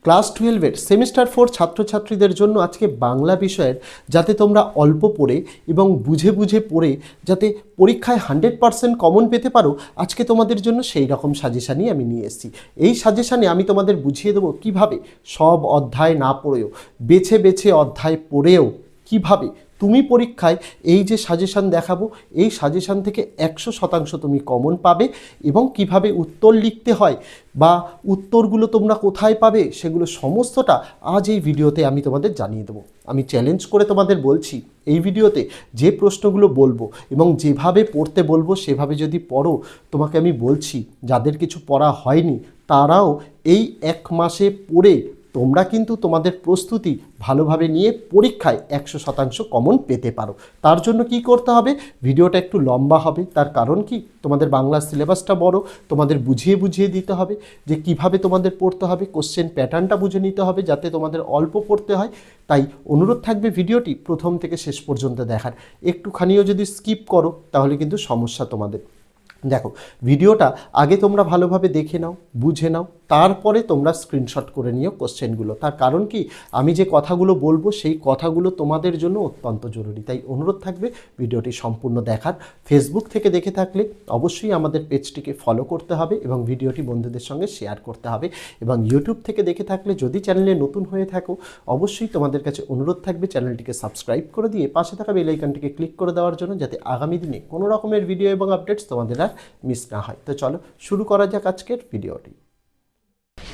Class 12-এর semester 4 ছাত্রছাত্রীদের জন্য আজকে বাংলা বিষয়ের যাতে তোমরা অল্প পড়ে এবং বুঝে বুঝে পড়ে যাতে পরীক্ষায় 100% কমন পেতে পারো, আজকে তোমাদের জন্য সেই রকম সাজেশানই আমি নিয়ে এসেছি। এই সাজেশানে আমি তোমাদের বুঝিয়ে দেবো কিভাবে সব অধ্যায় না পড়েও বেছে বেছে অধ্যায় পড়েও কিভাবে তুমি পরীক্ষায় এই যে সাজেশান দেখাবো এই সাজেশান থেকে 100% তুমি কমন পাবে এবং কিভাবে উত্তর লিখতে হয় বা উত্তরগুলো তোমরা কোথায় পাবে সেগুলো সমস্তটা আজ এই ভিডিওতে আমি তোমাদের জানিয়ে দেবো। আমি চ্যালেঞ্জ করে তোমাদের বলছি, এই ভিডিওতে যে প্রশ্নগুলো বলবো এবং যেভাবে পড়তে বলবো সেভাবে যদি পড়ো, তোমাকে আমি বলছি যাদের কিছু পড়া হয়নি তারাও এই 1 মাসে পড়ে তোমরা কিন্তু তোমাদের প্রস্তুতি ভালোভাবে নিয়ে পরীক্ষায় 100% কমন পেতে পারো। তার জন্য কি করতে হবে, ভিডিওটা একটু লম্বা হবে, তার কারণ কি তোমাদের বাংলা সিলেবাসটা বড়, তোমাদের বুঝিয়ে বুঝিয়ে দিতে হবে যে কিভাবে তোমাদের পড়তে হবে, কোশ্চেন প্যাটার্নটা বুঝে নিতে হবে যাতে তোমাদের অল্প পড়তে হয়। তাই অনুরোধ থাকবে ভিডিওটি প্রথম থেকে শেষ পর্যন্ত দেখার। একটুখানিও যদি স্কিপ করো তাহলে কিন্তু সমস্যা তোমাদের। দেখো, ভিডিওটা আগে তোমরা ভালোভাবে দেখে নাও, বুঝে নাও, তারপরে তোমরা স্ক্রিনশট করে নিও কোশ্চেনগুলো। তার কারণ কি, আমি যে কথাগুলো বলবো সেই কথাগুলো তোমাদের জন্য অত্যন্ত জরুরি। তাই অনুরোধ থাকবে ভিডিওটি সম্পূর্ণ দেখার। ফেসবুক থেকে দেখে থাকলে অবশ্যই আমাদের পেজটিকে ফলো করতে হবে এবং ভিডিওটি বন্ধুদের সঙ্গে শেয়ার করতে হবে। এবং ইউটিউব থেকে দেখে থাকলে যদি চ্যানেলে নতুন হয়ে থাকো অবশ্যই তোমাদের কাছে অনুরোধ থাকবে চ্যানেলটিকে সাবস্ক্রাইব করে দিয়ে পাশে থাকা বেল আইকনটিকে ক্লিক করে দেওয়ার জন্য, যাতে আগামী দিনে কোনো রকমের ভিডিও এবং আপডেটস তোমাদের আর মিস না হয়। তো চলো শুরু করা যাক আজকের ভিডিওটি।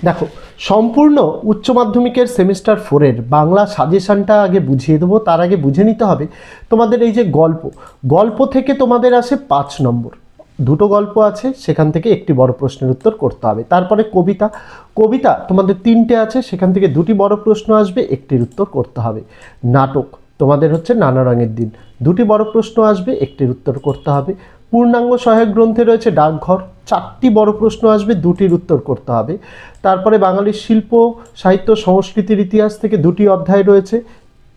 দেখো, সম্পূর্ণ উচ্চ মাধ্যমিকের সেমিস্টার 4-এর বাংলা সাজেশানটা আগে বুঝিয়ে দেবো। তার আগে বুঝে নিতে হবে তোমাদের এই যে গল্প থেকে তোমাদের আসে 5 নম্বর, দুটো গল্প আছে, সেখান থেকে একটি বড় প্রশ্নের উত্তর করতে হবে। তারপরে কবিতা তোমাদের 3টে আছে, সেখান থেকে 2টি বড় প্রশ্ন আসবে, একটির উত্তর করতে হবে। নাটক তোমাদের হচ্ছে নানা রঙের দিন, 2টি বড় প্রশ্ন আসবে, একটির উত্তর করতে হবে। পূর্ণাঙ্গ সহায়ক গ্রন্থে রয়েছে ডাকঘর, 4টি বড় প্রশ্ন আসবে, 2টির উত্তর করতে হবে। তারপরে বাঙালির শিল্প সাহিত্য সংস্কৃতির ইতিহাস থেকে 2টি অধ্যায় রয়েছে,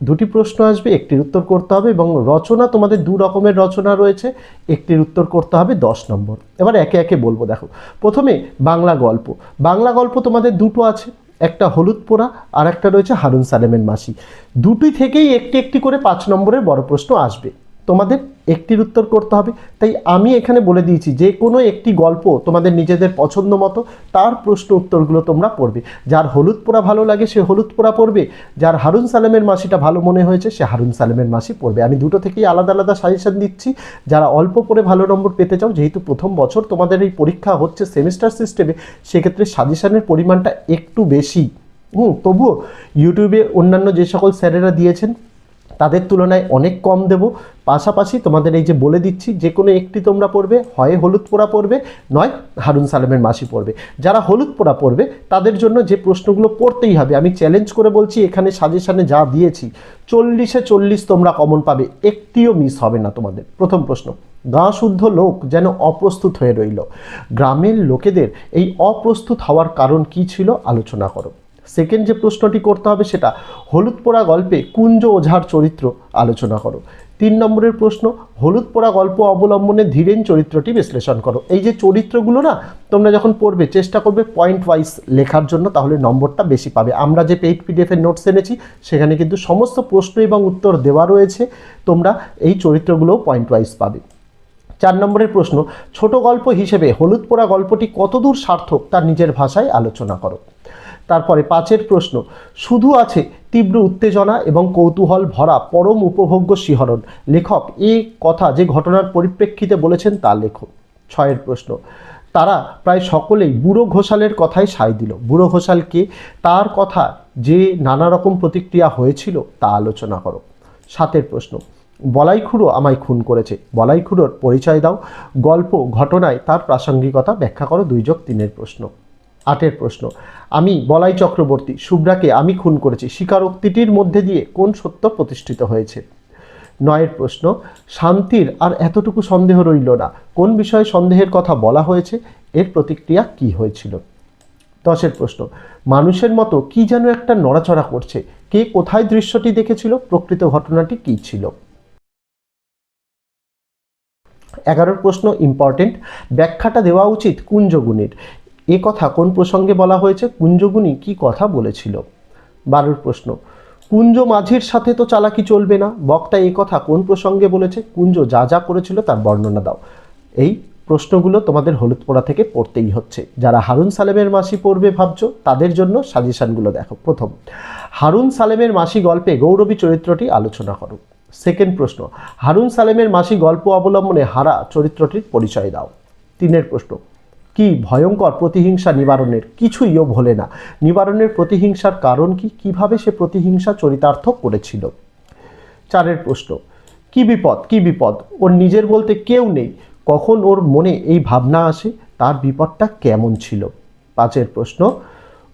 2টি প্রশ্ন আসবে, একটির উত্তর করতে হবে। এবং রচনা তোমাদের 2 রকমের রচনা রয়েছে, একটির উত্তর করতে হবে 10 নম্বর। এবার একে একে বলবো। দেখো, প্রথমে বাংলা গল্প তোমাদের 2টো আছে, একটা হলুদ পোড়া আর একটা রয়েছে হারুন সালেমের মাসি। 2টি থেকেই একটি একটি করে 5 নম্বরের বড় প্রশ্ন আসবে, তোমাদের একটির উত্তর করতে হবে। তাই আমি এখানে বলে দিয়েছি যে কোনো একটি গল্প তোমাদের নিজেদের পছন্দ মতো তার প্রশ্ন উত্তরগুলো তোমরা পড়বে। যার হলুদ পোড়া ভালো লাগে সে হলুদ পোড়া পড়বে, যার হারুন সালেমের মাসিটা ভালো মনে হয়েছে সে হারুন সালেমের মাসি পড়বে। আমি দুটো থেকেই আলাদা আলাদা সাজেশন দিচ্ছি। যারা অল্প পড়ে ভালো নম্বর পেতে চাও, যেহেতু প্রথম বছর তোমাদের এই পরীক্ষা হচ্ছে সেমিস্টার সিস্টেমে, সেক্ষেত্রে সাজেশনের পরিমাণটা একটু বেশি। তবুও ইউটিউবে অন্যান্য যে সকল স্যারেরা দিয়েছেন তাদের তুলনায় অনেক কম দেব। পাশাপাশি তোমাদের এই যে বলে দিচ্ছি যে কোনো একটি তোমরা পড়বে, হয় হলুদ পোড়া পড়বে নয় হারুন সালেমের মাসি পড়বে। যারা হলুদ পোড়া পড়বে তাদের জন্য যে প্রশ্নগুলো পড়তেই হবে, আমি চ্যালেঞ্জ করে বলছি এখানে সাজেশানে যা দিয়েছি 40-এ 40 তোমরা কমন পাবে, একটিও মিস হবে না তোমাদের। প্রথম প্রশ্ন, গাঁ শুদ্ধ লোক যেন অপ্রস্তুত হয়ে রইল, গ্রামের লোকেদের এই অপ্রস্তুত হওয়ার কারণ কি ছিল আলোচনা করো। সেকেন্ড যে প্রশ্নটি করতে হবে সেটা, হলুদ পোড়া গল্পে কুঞ্জ ওঝার চরিত্র আলোচনা করো। 3 নম্বরের প্রশ্ন, হলুদ পোড়া গল্প অবলম্বনে ধীরেন চরিত্রটি বিশ্লেষণ করো। এই যে চরিত্রগুলো না তোমরা যখন পড়বে চেষ্টা করবে পয়েন্ট ওয়াইজ লেখার জন্য, তাহলে নম্বরটা বেশি পাবে। আমরা যে পেইড পিডিএফের নোটস এনেছি সেখানে কিন্তু সমস্ত প্রশ্ন এবং উত্তর দেওয়া রয়েছে, তোমরা এই চরিত্রগুলোও পয়েন্ট ওয়াইজ পাবে। 4 নম্বরের প্রশ্ন, ছোট গল্প হিসেবে হলুদ পোড়া গল্পটি কতদূর সার্থক তার নিজের ভাষায় আলোচনা করো। তারপরে 5-এর প্রশ্ন, শুধু আছে তীব্র উত্তেজনা এবং কৌতূহল ভরা পরম উপভোগ্য শিহরণ, লেখক এই কথা যে ঘটনার পরিপ্রেক্ষিতে বলেছেন তা লেখো। 6-এর প্রশ্ন, তারা প্রায় সকলেই বুড়ো ঘোষালের কথায় সায় দিল, বুড়ো ঘোষালকে তার কথা যে নানা রকম প্রতিক্রিয়া হয়েছিল তা আলোচনা করো। 7-এর প্রশ্ন, বলাইখুড়ো আমায় খুন করেছে, বলাইখুড়োর পরিচয় দাও, গল্প ঘটনায় তার প্রাসঙ্গিকতা ব্যাখ্যা করো। 2+3-এর প্রশ্ন। 8-এর প্রশ্ন, আমি বলাই চক্রবর্তী শুভ্রাকে আমি খুন করেছি, স্বীকারোক্তিটির মধ্যে দিয়ে কোন সত্য প্রতিষ্ঠিত হয়েছে। 9-এর প্রশ্ন, শান্তির আর এতটুকু সন্দেহ রইল না, কোন বিষয়ে সন্দেহের কথা বলা হয়েছে, এর প্রতিক্রিয়া কি হয়েছিল। 10-এর প্রশ্ন, মানুষের মতো কি যেন একটা নড়াচড়া করছে, কে কোথায় দৃশ্যটি দেখেছিল, প্রকৃত ঘটনাটি কী ছিল। 11-এর প্রশ্ন ইম্পর্টেন্ট, ব্যাখ্যাটা দেওয়া উচিত কুঞ্জগুণের, এ কথা কোন প্রসঙ্গে বলা হয়েছে? কুঞ্জগুনি কি কথা বলেছিল? 12 প্রশ্ন, কুঞ্জ মাঝির সাথে তো চালাকি চলবে না, বক্তা এই কথা কোন প্রসঙ্গে বলেছে? কুঞ্জ যা যা করেছিল তার বর্ণনা দাও। এই প্রশ্নগুলো তোমাদের হলুদ পোড়া থেকে পড়তেই হচ্ছে। যারা হারুন সালেমের মাসি পড়বে ভাবছো, তাদের জন্য সাজেশনগুলো দেখো। প্রথম, হারুন সালেমের মাসি গল্পে গৌরবী চরিত্রটি আলোচনা করো। সেকেন্ড প্রশ্ন, হারুন সালেমের মাসি গল্প অবলম্বনে হারা চরিত্রটির পরিচয় দাও। 3 প্রশ্ন, কি ভয়ঙ্কর প্রতিহিংসা নিবারণের কিছুইও ভোলে না, নিবারণের প্রতিহিংসার কারণ কি, কিভাবে সে প্রতিহিংসা চরিতার্থ করেছিল। 4 প্রশ্ন, কি বিপদ, কি বিপদ, ওর নিজের বলতে কেউ নেই, কখন ওর মনে এই ভাবনা আসে, তার বিপদটা কেমন ছিল। 5 প্রশ্ন,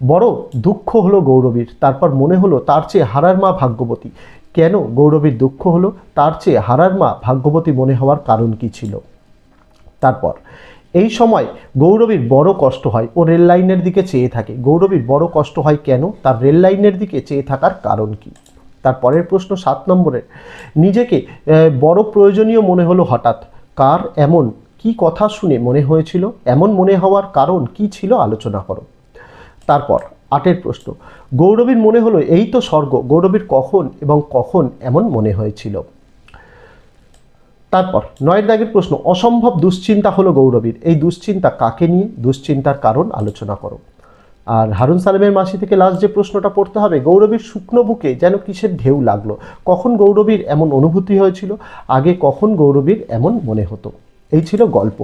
বড় দুঃখ হলো গৌরবীর, তারপর মনে হলো তার চেয়ে হারার মা ভাগ্যবতী, কেন গৌরবীর দুঃখ হলো, তার চেয়ে হারার মা ভাগ্যবতী মনে হওয়ার কারণ কি ছিল। তারপর এই সময় গৌরবীর বড় কষ্ট হয়, ও রেল লাইনের দিকে চেয়ে থাকে, গৌরবীর বড় কষ্ট হয় কেন, তার রেল লাইনের দিকে চেয়ে থাকার কারণ কি। তারপরের প্রশ্ন 7 নম্বরের, নিজেকে বড় প্রয়োজনীয় মনে হলো হঠাৎ, কার এমন কি কথা শুনে মনে হয়েছিল, এমন মনে হওয়ার কারণ কি ছিল আলোচনা করো। তারপর 8 প্রশ্ন, গৌরবীর মনে হলো এই তো স্বর্গ, গৌরবীর কখন এবং কখন এমন মনে হয়েছিল। তারপর 9 দাগের প্রশ্ন, অসম্ভব দুশ্চিন্তা হলো গৌরবীর, এই দুশ্চিন্তা কাকে নিয়ে, দুশ্চিন্তার কারণ আলোচনা করো। আর হারুন সালেমের মাসি থেকে লাস্ট যে প্রশ্নটা পড়তে হবে, গৌরবীর শুকনো বুকে যেন কিসের ঢেউ লাগলো, কখন গৌরবীর এমন অনুভূতি হয়েছিল, আগে কখন গৌরবীর এমন মনে হতো। এই ছিল গল্প।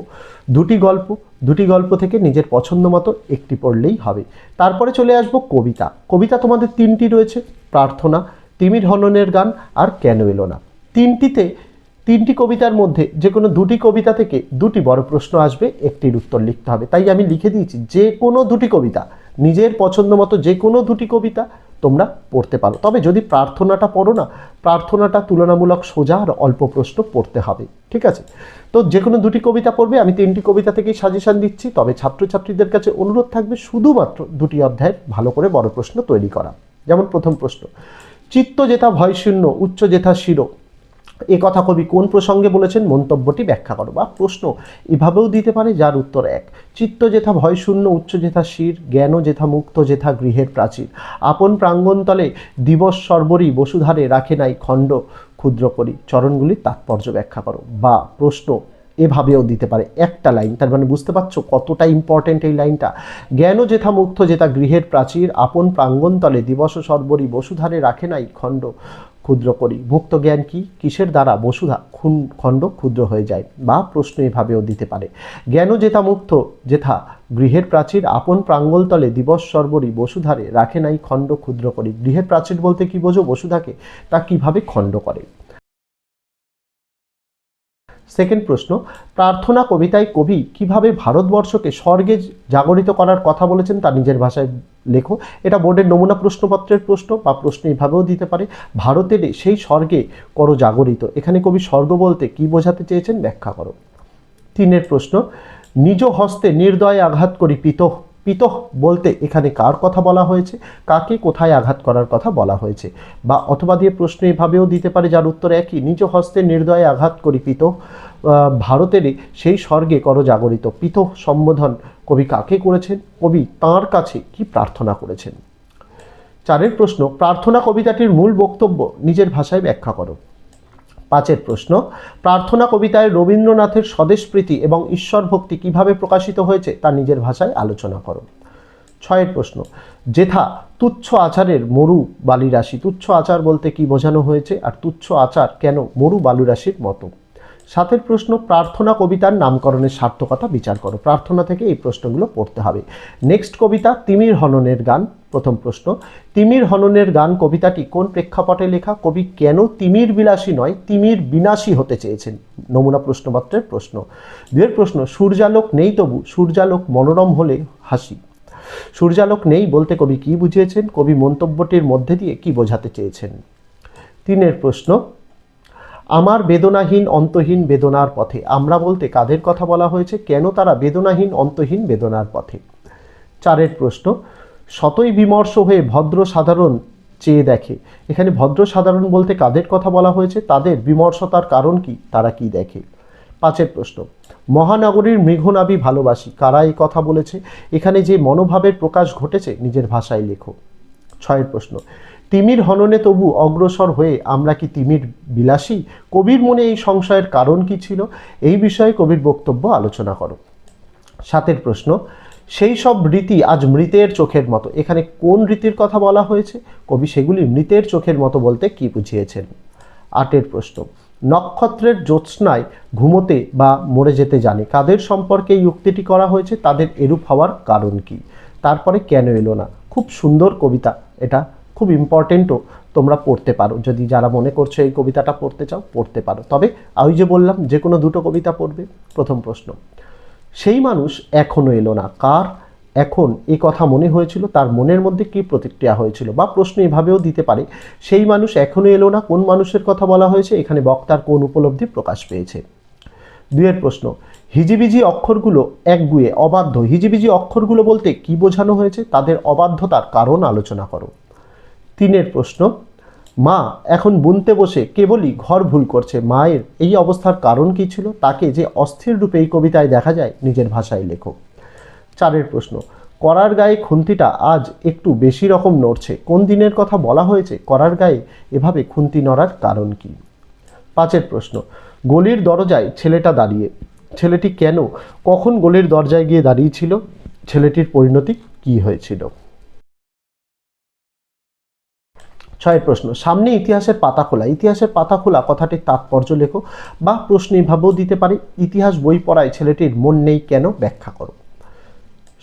দুটি গল্প থেকে নিজের পছন্দ মতো একটি পড়লেই হবে। তারপরে চলে আসবো কবিতা। কবিতা তোমাদের 3টি রয়েছে, প্রার্থনা, তিমির হননের গান আর কেন এলো না। 3টি কবিতার মধ্যে যে কোনো 2টি কবিতা থেকে 2টি বড় প্রশ্ন আসবে, একটির উত্তর লিখতে হবে। তাই আমি লিখে দিয়েছি যে কোনো 2টি কবিতা, নিজের পছন্দ মতো যে কোনো 2টি কবিতা তোমরা পড়তে পারো। তবে যদি প্রার্থনাটা পড়ো না, প্রার্থনাটা তুলনামূলক সোজা আর অল্প প্রশ্ন পড়তে হবে, ঠিক আছে? তো যে কোনো 2টি কবিতা পড়বে, আমি 3টি কবিতা থেকেই সাজেশন দিচ্ছি। তবে ছাত্রছাত্রীদের কাছে অনুরোধ থাকবে শুধুমাত্র 2টি অধ্যায়ের ভালো করে বড় প্রশ্ন তৈরি করা। যেমন প্রথম প্রশ্ন, চিত্ত যেথা ভয়শূন্য উচ্চ যেথা শির, এ কথা কবি কোন প্রসঙ্গে বলেছেন, মন্তব্যটি ব্যাখ্যা করো। বা প্রশ্ন এভাবেও দিতে পারে, যার উত্তর 1, চিত্ত যেথা ভয়শূন্য উচ্চ যেথা শির, জ্ঞান যেথা মুক্ত যেথা গৃহের প্রাচীর, আপন প্রাঙ্গণতলে দিবস সর্বরী বসুধারে রাখে নাই খণ্ড ক্ষুদ্র করি, চরণগুলির তাৎপর্য ব্যাখ্যা করো। বা প্রশ্ন এভাবেও দিতে পারে, একটা লাইন, তার মানে বুঝতে পারছো কতটা ইম্পর্টেন্ট এই লাইনটা। জ্ঞান যেথা মুক্ত যেথা গৃহের প্রাচীর, আপন প্রাঙ্গণতলে দিবস সর্বরী বসুধারে রাখে নাই খণ্ড ক্ষুদ্র করি, মুক্ত জ্ঞান কি, কিসের দ্বারা বসুধা খণ্ড ক্ষুদ্র হয়ে যায়। বা প্রশ্ন এভাবেও দিতে পারে, জ্ঞান যেথা মুক্ত যেথা গৃহের প্রাচীর, আপন প্রাঙ্গলতলে দিবস সর্বরী বসুধারে রাখে নাই খণ্ড ক্ষুদ্র করি। গৃহের প্রাচীর বলতে কি বোঝো, বসুধাকে, তা কিভাবে খণ্ড করে। সেকেন্ড প্রশ্ন, প্রার্থনা কবিতায় কবি কিভাবে ভারতবর্ষকে স্বর্গে জাগরিত করার কথা বলেছেন তা নিজের ভাষায় লেখো। এটা বোর্ডের নমুনা প্রশ্নপত্রের প্রশ্ন, বা প্রশ্ন এভাবেও দিতে পারে, ভারতের সেই স্বর্গে করো জাগরিত, এখানে কবি স্বর্গ বলতে কি বোঝাতে চেয়েছেন ব্যাখ্যা করো। 3 প্রশ্ন, নিজ হস্তে নির্দয়ে আঘাত করি পিতঃ, পিতঃ বলতে এখানে কার কথা বলা হয়েছে, কাকে কোথায় আঘাত করার কথা বলা হয়েছে। বা অথবা দিয়ে প্রশ্ন এভাবেও দিতে পারে, যার উত্তর একই, নিজ হস্তে নির্দয়ে আঘাত করি পিতঃ, ভারতের সেই স্বর্গে করো জাগরিত। পিতঃ সম্বোধন কবি কাকে করেছেন, কবি তাঁর কাছে কি প্রার্থনা করেছেন। 4 প্রশ্ন, প্রার্থনা কবিতাটির মূল বক্তব্য নিজের ভাষায় ব্যাখ্যা করো। 5 প্রশ্ন, প্রার্থনা কবিতায় রবীন্দ্রনাথের স্বদেশপ্রীতি এবং ঈশ্বর ভক্তি কিভাবে প্রকাশিত হয়েছে তা নিজের ভাষায় আলোচনা করো। 6 প্রশ্ন, যেথা তুচ্ছ আচারের মরু বালিরাশি, তুচ্ছ আচার বলতে কি বোঝানো হয়েছে, আর তুচ্ছ আচার কেন মরু বালুরাশির মতো। 7 প্রশ্ন, প্রার্থনা কবিতার নামকরণের সার্থকতা বিচার করো। প্রার্থনা থেকে এই প্রশ্নগুলো পড়তে হবে। নেক্সট কবিতা তিমির হননের গান। প্রথম প্রশ্ন, তিমির হননের গান কবিতাটি কোন প্রেক্ষাপটে লেখা, কবি কেন তিমির বিলাসী নয় তিমির বিনাশী হতে চেয়েছেন, নমুনা প্রশ্নপত্রের প্রশ্ন। 2 প্রশ্ন, সূর্যালোক নেই তবু সূর্যালোক মনোরম হলে হাসি, সূর্যালোক নেই বলতে কবি কি বুঝিয়েছেন, কবি মন্তব্যটির মধ্যে দিয়ে কি বোঝাতে চেয়েছেন। 3 প্রশ্ন, আমার বেদনাহীন অন্তহীন বেদনার পথে, আমরা বলতে কাদের কথা বলা হয়েছে, কেন তারা বেদনাহীন অন্তহীন বেদনার পথে। 4 প্রশ্ন, শতই বিমর্ষ হয়ে ভদ্র সাধারণ চেয়ে দেখে, এখানে ভদ্র সাধারণ বলতে কাদের কথা বলা হয়েছে, তাদের বিমর্ষতার কারণ কি, তারা কি দেখে। পাঁচের প্রশ্ন, মহানগরীর মৃগনাভি ভালোবাসি, কারা এই কথা বলেছে? এখানে যে মনোভাবের প্রকাশ ঘটেছে নিজের ভাষায় লেখো। ছয়ের প্রশ্ন, তিমির হননে তবু অগ্রসর হয়ে আমরা কি তিমির বিলাসী? কবির মনে এই সংশয়ের কারণ কি ছিল? এই বিষয়ে কবির বক্তব্য আলোচনা করো। সাতের প্রশ্ন, সেই সব রীতি আজ মৃতের চোখের মতো, এখানে কোন রীতির কথা বলা হয়েছে? কবি সেগুলি মৃতের চোখের মতো বলতে কি বুঝিয়েছেন? আটের প্রশ্ন, নক্ষত্রের জ্যোৎস্নায় ঘুমোতে বা মরে যেতে জানে, কাদের সম্পর্কে এই উক্তিটি করা হয়েছে? তাদের এরূপ হওয়ার কারণ কি? তারপরে কেন এলো না? খুব সুন্দর কবিতা, এটা খুব ইম্পর্টেন্টও, তোমরা পড়তে পারো, যদি যারা মনে করছো এই কবিতাটা পড়তে চাও পড়তে পারো। তবে ওই যে বললাম যে কোনো দুটো কবিতা পড়বে। প্রথম প্রশ্ন, সেই মানুষ এখনো এলো না, কার এখন এ কথা মনে হয়েছিল? তার মনের মধ্যে কি প্রতিক্রিয়া হয়েছিল? বা প্রশ্ন এভাবেও দিতে পারে, সেই মানুষ এখনো এলো না, কোন মানুষের কথা বলা হয়েছে? এখানে বক্তার কোন উপলব্ধি প্রকাশ পেয়েছে? দুয়ের প্রশ্ন, হিজিবিজি অক্ষরগুলো একগুয়ে অবাধ্য, হিজিবিজি অক্ষরগুলো বলতে কি বোঝানো হয়েছে? তাদের অবাধ্যতার কারণ আলোচনা করো। তিনের প্রশ্ন, মা এখন বুনতে বসে কেবলই ঘর ভুল করছে, মায়ের এই অবস্থার কারণ কি ছিল? তাকে যে অস্থির রূপে এই কবিতায় দেখা যায় নিজের ভাষায় লেখো। চারের প্রশ্ন, করার গায়ে খুন্তিটা আজ একটু বেশি রকম নড়ছে, কোন দিনের কথা বলা হয়েছে? করার গায়ে এভাবে খুন্তি নড়ার কারণ কি? পাঁচের প্রশ্ন, গলির দরজায় ছেলেটা দাঁড়িয়ে, ছেলেটি কেন কখন গলির দরজায় গিয়ে দাঁড়িয়েছিল? ছেলেটির পরিণতি কি হয়েছিল? ছয়ের প্রশ্ন, সামনে ইতিহাসের পাতা খোলা, ইতিহাসের পাতা খোলা কথাটির তাৎপর্য লেখো, বা প্রশ্ন এভাবেও দিতে পারে, ইতিহাস বই পড়ায় ছেলেটির মন নেই কেন, ব্যাখ্যা করো।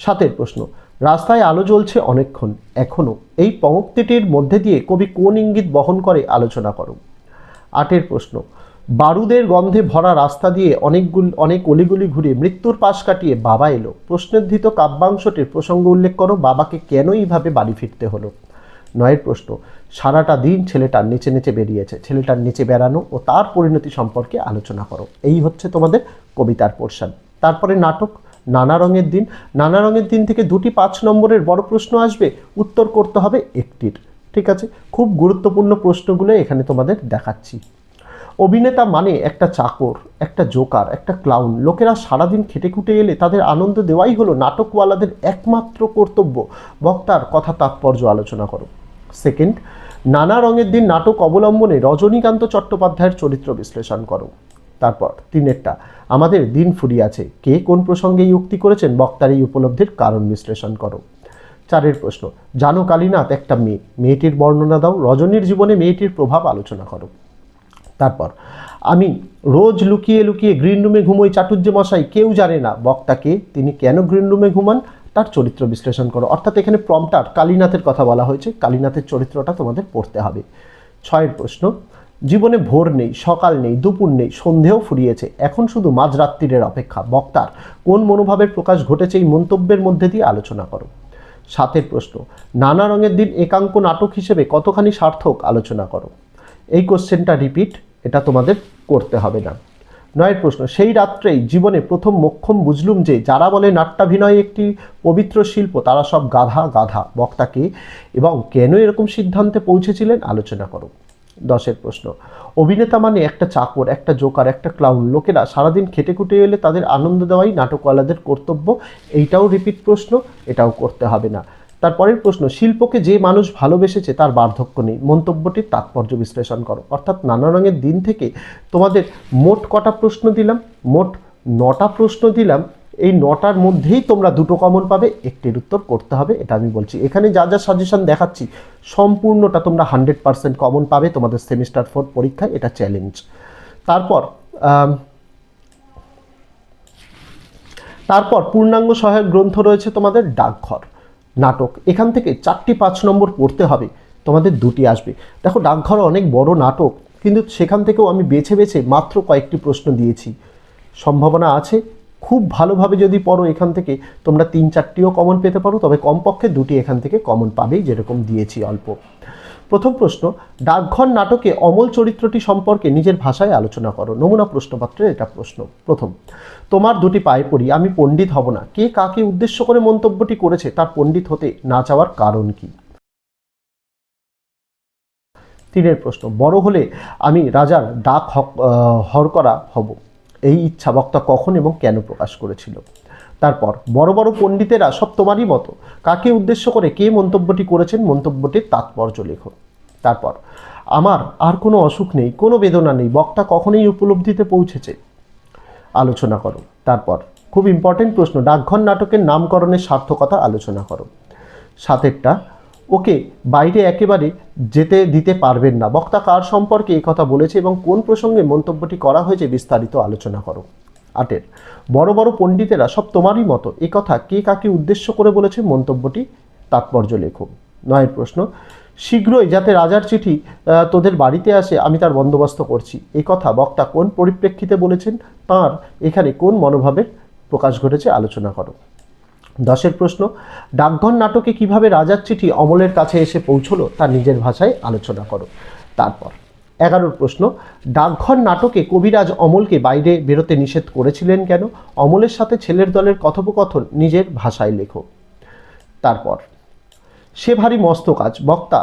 সাতের প্রশ্ন, রাস্তায় আলো জ্বলছে অনেকক্ষণ এখনো, এই পঙ্ক্তিটির মধ্যে দিয়ে কবি কোন ইঙ্গিত বহন করে আলোচনা করো। আটের প্রশ্ন, বারুদের গন্ধে ভরা রাস্তা দিয়ে অনেক অলিগুলি ঘুরে মৃত্যুর পাশ কাটিয়ে বাবা এলো, প্রশ্নোদ্ধৃত কাব্যাংশটির প্রসঙ্গ উল্লেখ করো, বাবাকে কেন এইভাবে বাড়ি ফিরতে হলো। নয়ের প্রশ্ন, সারাটা দিন ছেলেটার নিচে নিচে বেরিয়েছে, ছেলেটার নিচে বেড়ানো ও তার পরিণতি সম্পর্কে আলোচনা করো। এই হচ্ছে তোমাদের কবিতার পোর্শন। তারপরে নাটক, নানা রঙের দিন, নানা রঙের দিন থেকে দুটি 5 নম্বরের বড় প্রশ্ন আসবে, উত্তর করতে হবে একটির। ঠিক আছে, খুব গুরুত্বপূর্ণ প্রশ্নগুলো এখানে তোমাদের দেখাচ্ছি। অভিনেতা মানে একটা চাকর, একটা জোকার, একটা ক্লাউন, লোকেরা সারাদিন খেটে খুটে এলে তাদের আনন্দ দেওয়াই হলো নাটকওয়ালাদের একমাত্র কর্তব্য, বক্তার কথা তাৎপর্য আলোচনা করো। সেকেন্ড, নানা রঙের দিন নাটক অবলম্বনে রজনীকান্ত চট্টোপাধ্যায়ের চরিত্র বিশ্লেষণ করো। তারপর তিনেরটা, আমাদের দিন ফুরিয়াছে, কে কোন প্রসঙ্গে এই উক্তি করেছেন, বক্তার এই উপলব্ধির কারণ বিশ্লেষণ করো। চারের প্রশ্ন, জানো কালীনাথ একটা মেয়ে, মেয়েটির বর্ণনা দাও, রজনীর জীবনে মেয়েটির প্রভাব আলোচনা করো। তারপর, আমি রোজ লুকিয়ে লুকিয়ে গ্রিন রুমে ঘুমোই চাটুর্য মশাই, কেউ জানে না, বক্তাকে তিনি কেন গ্রিন রুমে ঘুমান তার চরিত্র বিশ্লেষণ করো। অর্থাৎ এখানে প্রম্পটার কালীনাথের কথা বলা হয়েছে, কালীনাথের চরিত্রটা তোমাদের পড়তে হবে। ছয়ের প্রশ্ন, জীবনে ভোর নেই, সকাল নেই, দুপুর নেই, সন্ধেও ফুরিয়েছে, এখন শুধু মাঝরাত্রিরের অপেক্ষা, বক্তার কোন মনোভাবের প্রকাশ ঘটেছে এই মন্তব্যের মধ্যে দিয়ে আলোচনা করো। সাতের প্রশ্ন, নানা রঙের দিন একাঙ্ক নাটক হিসেবে কতখানি সার্থক আলোচনা করো। এই কোশ্চেনটা রিপিট, এটা তোমাদের করতে হবে না। নয়ের প্রশ্ন, সেই রাত্রেই জীবনে প্রথম মোক্ষম বুঝলুম যে যারা বলে নাট্যাভিনয় একটি পবিত্র শিল্প তারা সব গাধা গাধা, বক্তাকে এবং কেন এরকম সিদ্ধান্তে পৌঁছেছিলেন আলোচনা করো। 10এর প্রশ্ন, অভিনেতা মানে একটা চাকর, একটা জোকার, একটা ক্লাউন, লোকেরা সারাদিন খেটে খুটে এলে তাদের আনন্দ দেওয়াই নাটকওয়ালাদের কর্তব্য। এইটাও রিপিট প্রশ্ন, এটাও করতে হবে না। তারপরের প্রশ্ন, শিল্পকে যে মানুষ ভালোবেসেছে তার বার্ধক্য নেই, মন্তব্যটির তাৎপর্য বিশ্লেষণ করো। অর্থাৎ নানা রঙের দিন থেকে তোমাদের মোট কটা প্রশ্ন দিলাম, মোট 9টা প্রশ্ন দিলাম। এই 9টার মধ্যেই তোমরা 2টো কমন পাবে, একটির উত্তর করতে হবে, এটা আমি বলছি। এখানে যা যা সাজেশন দেখাচ্ছি সম্পূর্ণটা তোমরা 100% কমন পাবে তোমাদের সেমিস্টার 4 পরীক্ষায়, এটা চ্যালেঞ্জ। তারপর পূর্ণাঙ্গ সহায়ক গ্রন্থ রয়েছে তোমাদের ডাকঘর নাটক, এখান থেকে 4টি 5 নম্বর পড়তে হবে, তোমাদের 2টি আসবে। দেখো ডাকঘর অনেক বড় নাটক, কিন্তু সেখান থেকেও আমি বেছে বেছে মাত্র কয়েকটি প্রশ্ন দিয়েছি। সম্ভাবনা আছে খুব ভালোভাবে যদি পড়ো এখান থেকে তোমরা 3-4টিও কমন পেতে পারো, তবে কমপক্ষে 2টি এখান থেকে কমন পাবেই, যেরকম দিয়েছি অল্প। প্রথম প্রশ্ন, ডাকঘর নাটকে অমল চরিত্রটি সম্পর্কে নিজের ভাষায় আলোচনা করো। নমুনা প্রশ্নপত্রের এটা প্রশ্ন। প্রথম, তোমার 2টি পায়ে পড়ি, আমি পণ্ডিত হব না, কে কাকে উদ্দেশ্য করে মন্তব্যটি করেছে, তার পণ্ডিত হতে না চাওয়ার কারণ কি। 3এর প্রশ্ন, বড় হলে আমি রাজার ডাক হরকরা হব, এই ইচ্ছা বক্তা কখন এবং কেন প্রকাশ করেছিল। তারপর বড় বড় পণ্ডিতেরা সব তোমারই মতো, কাকে উদ্দেশ্য করে কে মন্তব্যটি করেছেন, মন্তব্যটির তাৎপর্য লেখো। তারপর আমার আর কোনো অসুখ নেই, কোনো বেদনা নেই, বক্তা কখনোই উপলব্ধিতে পৌঁছেছে, আলোচনা করো। তারপর খুব ইম্পর্টেন্ট প্রশ্ন, ডাকঘর নাটকের নামকরণের সার্থকতা আলোচনা করো। সাতেরটা, ওকে বাইরে একেবারে যেতে দিতে পারবেন না, বক্তা কার সম্পর্কে এই কথা বলেছে এবং কোন প্রসঙ্গে মন্তব্যটি করা হয়েছে বিস্তারিত আলোচনা করো। আটের, বড় বড় পণ্ডিতেরা সব তোমারই মতো, এ কথা কে কাকে উদ্দেশ্য করে বলেছে, মন্তব্যটি তাৎপর্য লেখো। নয়ের প্রশ্ন, শীঘ্রই যাতে রাজার চিঠি তোদের বাড়িতে আসে আমি তার বন্দোবস্ত করছি, এই কথা বক্তা কোন পরিপ্রেক্ষিতে বলেছেন, তাঁর এখানে কোন মনোভাবের প্রকাশ ঘটেছে আলোচনা করো। 10এর প্রশ্ন, ডাকঘর নাটকে কিভাবে রাজার চিঠি অমলের কাছে এসে পৌঁছলো তা নিজের ভাষায় আলোচনা করো। তারপর 11 প্রশ্ন, ডাকঘর নাটকে কবিরাজ অমলকে বাইরে বেরোতে নিষেধ করেছিলেন কেন, অমলের সাথে ছেলের দলের কথোপকথন নিজের ভাষায় লেখো। তারপর সে ভারী মস্ত কাজ, বক্তা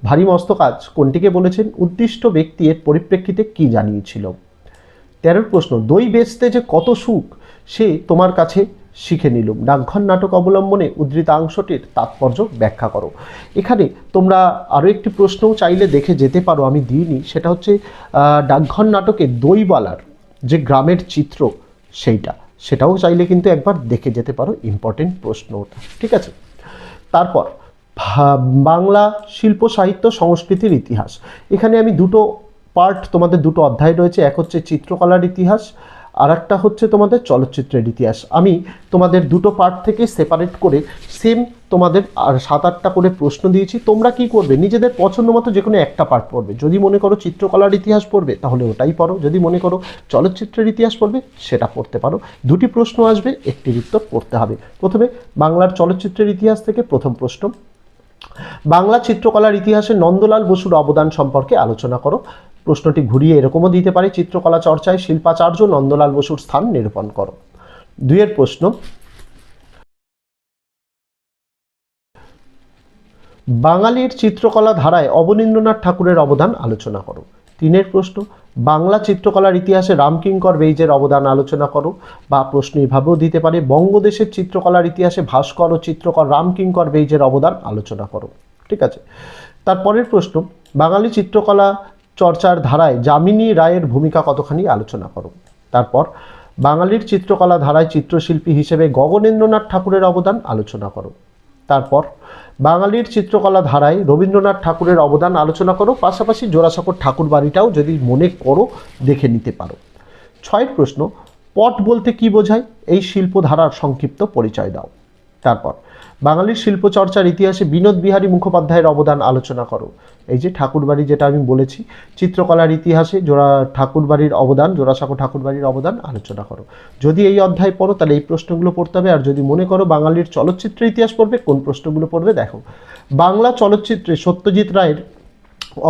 ভারী মস্ত কাজ কোনটিকে বলেছেন, উদ্দিষ্ট ব্যক্তি এর পরিপ্রেক্ষিতে কি জানিয়েছিল। 13 প্রশ্ন, দই বেচতে যে কত সুখ সে তোমার কাছে শিখে নিলুম, ডাকঘর নাটক অবলম্বনে উদ্ধৃতাংশটির তাৎপর্য ব্যাখ্যা করো। এখানে তোমরা আরও একটি প্রশ্নও চাইলে দেখে যেতে পারো, আমি দিইনি, সেটা হচ্ছে ডাকঘর নাটকে দইওয়ালার যে গ্রামের চিত্র সেটাও চাইলে কিন্তু একবার দেখে যেতে পারো, ইম্পর্টেন্ট প্রশ্ন ওটা, ঠিক আছে। তারপর বাংলা শিল্প সাহিত্য সংস্কৃতির ইতিহাস, এখানে আমি দুটো পার্ট, তোমাদের দুটো অধ্যায় রয়েছে, এক হচ্ছে চিত্রকলার ইতিহাস আর একটা হচ্ছে তোমাদের চলচ্চিত্রের ইতিহাস। আমি তোমাদের দুটো পার্ট থেকে সেপারেট করে সেম তোমাদের আর 7-8টা করে প্রশ্ন দিয়েছি, তোমরা কি করবে, নিজেদের পছন্দ মতো যে কোনো একটা পার্ট পড়বে, যদি মনে করো চিত্রকলার ইতিহাস পড়বে তাহলে ওটাই পড়ো, যদি মনে করো চলচ্চিত্রের ইতিহাস পড়বে সেটা পড়তে পারো। দুটি প্রশ্ন আসবে, একটির উত্তর পড়তে হবে। প্রথমে বাংলার চলচ্চিত্রের ইতিহাস থেকে প্রথম প্রশ্ন, বাংলা চিত্রকলার ইতিহাসে নন্দলাল বসুর অবদান সম্পর্কে আলোচনা করো। প্রশ্নটি ঘুরিয়ে এরকমও দিতে পারে, চিত্রকলা চর্চায় শিল্পাচার্য নন্দলাল বসুর স্থান নিরূপণ করো। 2এর প্রশ্ন, বাঙালির চিত্রকলা ধারায় অবনীন্দ্রনাথ ঠাকুরের অবদান আলোচনা করো। 3এর প্রশ্ন, বাংলা চিত্রকলার ইতিহাসে রামকিঙ্কর বেইজের অবদান আলোচনা করো, বা প্রশ্ন এভাবেও দিতে পারে, বঙ্গদেশের চিত্রকলার ইতিহাসে ভাস্কর ও চিত্রকর রামকিঙ্কর বেইজের অবদান আলোচনা করো, ঠিক আছে। তারপরের প্রশ্ন, বাঙালি চিত্রকলা চর্চার ধারায় যামিনী রায়ের ভূমিকা কতখানি আলোচনা করো। তারপর বাঙালির চিত্রকলা ধারায় চিত্রশিল্পী হিসেবে গগনেন্দ্রনাথ ঠাকুরের অবদান আলোচনা করো। তারপর বাঙালির চিত্রকলা ধারায় রবীন্দ্রনাথ ঠাকুরের অবদান আলোচনা করো, পাশাপাশি জোড়াসাঁকোর ঠাকুর বাড়িটাও যদি মনে করো দেখে নিতে পারো। 6এর প্রশ্ন, পট বলতে কি বোঝায়, এই শিল্পধারার সংক্ষিপ্ত পরিচয় দাও। তারপর বাঙালির শিল্পচর্চার ইতিহাসে বিনোদ বিহারী মুখোপাধ্যায়ের অবদান আলোচনা করো। এই যে ঠাকুরবাড়ি যেটা আমি বলেছি, চিত্রকলার ইতিহাসে ঠাকুরবাড়ির অবদান, জোড়াসাঁকো ঠাকুরবাড়ির অবদান আলোচনা করো। যদি এই অধ্যায় পড়ো তাহলে এই প্রশ্নগুলো পড়তে হবে, আর যদি মনে করো বাঙালির চলচ্চিত্রের ইতিহাস পড়বে কোন প্রশ্নগুলো পড়বে দেখো। বাংলা চলচ্চিত্রে সত্যজিৎ রায়ের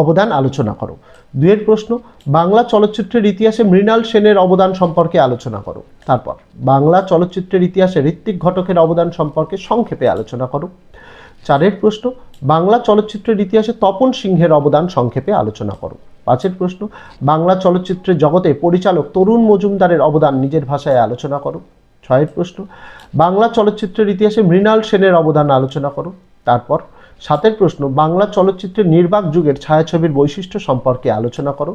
অবদান আলোচনা করো। 2এর প্রশ্ন, বাংলা চলচ্চিত্রের ইতিহাসে মৃণাল সেনের অবদান সম্পর্কে আলোচনা করো। তারপর বাংলা চলচ্চিত্রের ইতিহাসে ঋত্বিক ঘটকের অবদান সম্পর্কে সংক্ষেপে আলোচনা করো। 4এর প্রশ্ন, বাংলা চলচ্চিত্রের ইতিহাসে তপন সিংহের অবদান সংক্ষেপে আলোচনা করো। 5এর প্রশ্ন, বাংলা চলচ্চিত্রের জগতে পরিচালক তরুণ মজুমদারের অবদান নিজের ভাষায় আলোচনা করো। 6এর প্রশ্ন, বাংলা চলচ্চিত্রের ইতিহাসে মৃণাল সেনের অবদান আলোচনা করো। তারপর 7এর প্রশ্ন, বাংলা চলচ্চিত্রের নির্বাক যুগের ছায়াছবির বৈশিষ্ট্য সম্পর্কে আলোচনা করো।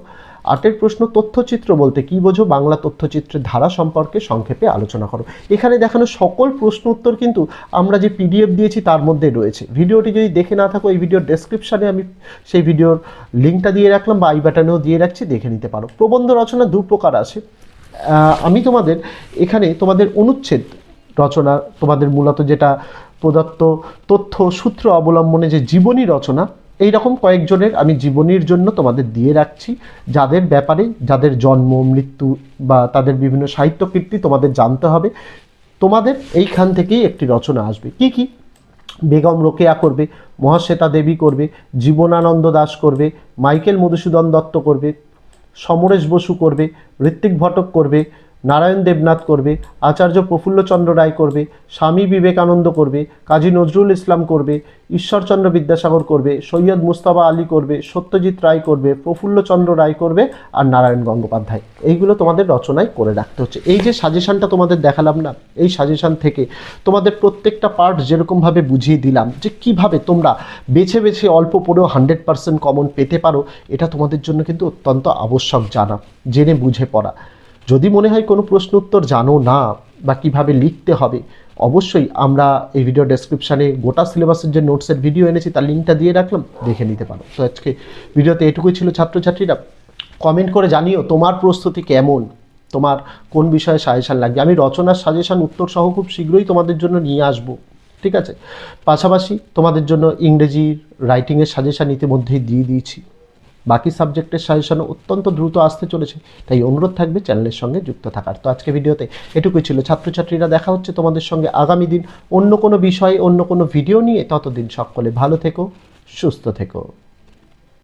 8এর প্রশ্ন, তথ্যচিত্র বলতে কী বোঝো, বাংলা তথ্যচিত্রের ধারা সম্পর্কে সংক্ষেপে আলোচনা করো। এখানে দেখানো সকল প্রশ্ন উত্তর কিন্তু আমরা যে পিডিএফ দিয়েছি তার মধ্যে রয়েছে। ভিডিওটি যদি দেখে না থাকো, এই ভিডিওর ডেসক্রিপশানে আমি সেই ভিডিওর লিঙ্কটা দিয়ে রাখলাম, বা আই বাটনেও দিয়ে রাখছি, দেখে নিতে পারো। প্রবন্ধ রচনা দু প্রকার আছে, আমি তোমাদের এখানে তোমাদের অনুচ্ছেদ রচনা, তোমাদের মূলত যেটা প্রদত্ত তথ্য সূত্র অবলম্বনে যে জীবনী রচনা, এই রকম কয়েকজনের আমি জীবনীর জন্য তোমাদের দিয়ে রাখছি, যাদের ব্যাপারে, যাদের জন্ম মৃত্যু বা তাদের বিভিন্ন সাহিত্য কীর্তি তোমাদের জানতে হবে। তোমাদের এইখান থেকেই একটি রচনা আসবে। কি কি? বেগম রোকেয়া করবে, মহাশ্বেতা দেবী করবে, জীবনানন্দ দাশ করবে, মাইকেল মধুসূদন দত্ত করবে, সমরেশ বসু করবে, ঋত্বিক ঘটক করবে, নারায়ণ দেবনাথ করবে, আচার্য প্রফুল্লচন্দ্র রায় করবে, স্বামী বিবেকানন্দ করবে, কাজী নজরুল ইসলাম করবে, ঈশ্বরচন্দ্র বিদ্যাসাগর করবে, সৈয়দ মুস্তাফা আলী করবে, সত্যজিৎ রায় করবে, প্রফুল্লচন্দ্র রায় করবে, আর নারায়ণ গঙ্গোপাধ্যায়। এইগুলো তোমাদের রচনায় করে রাখতে হচ্ছে। এই যে সাজেশানটা তোমাদের দেখালাম না, এই সাজেশান থেকে তোমাদের প্রত্যেকটা পার্ট যেরকমভাবে বুঝিয়ে দিলাম যে কিভাবে তোমরা বেছে বেছে অল্প পড়েও 100% কমন পেতে পারো, এটা তোমাদের জন্য কিন্তু অত্যন্ত আবশ্যক জানা, জেনে বুঝে পড়া। যদি মনে হয় কোনো প্রশ্ন উত্তর জানো না বা কিভাবে লিখতে হবে, অবশ্যই আমরা এই ভিডিও ডেসক্রিপশানে গোটা সিলেবাসের যে নোটসের ভিডিও এনেছি তার লিঙ্কটা দিয়ে রাখলাম, দেখে নিতে পারো। তো আজকে ভিডিওতে এটুকুই ছিল ছাত্রছাত্রীরা। কমেন্ট করে জানিও তোমার প্রস্তুতি কেমন, তোমার কোন বিষয়ে সাজেশান লাগবে। আমি রচনার সাজেশান উত্তর সহ খুব শীঘ্রই তোমাদের জন্য নিয়ে আসব, ঠিক আছে? পাশাপাশি তোমাদের জন্য ইংরেজির রাইটিংয়ের সাজেশান ইতিমধ্যেই দিয়ে দিয়েছি, বাকি সাবজেক্টের সাজেশনও অত্যন্ত দ্রুত আসতে চলেছে, তাই অনুরোধ থাকবে চ্যানেলের সঙ্গে যুক্ত থাকার। তো আজকে ভিডিওতে এটুকুই ছিল ছাত্রছাত্রীরা, দেখা হচ্ছে তোমাদের সঙ্গে আগামী দিন অন্য কোনো বিষয়ে অন্য কোনো ভিডিও নিয়ে। ততদিন সকলে ভালো থেকো, সুস্থ থেকো।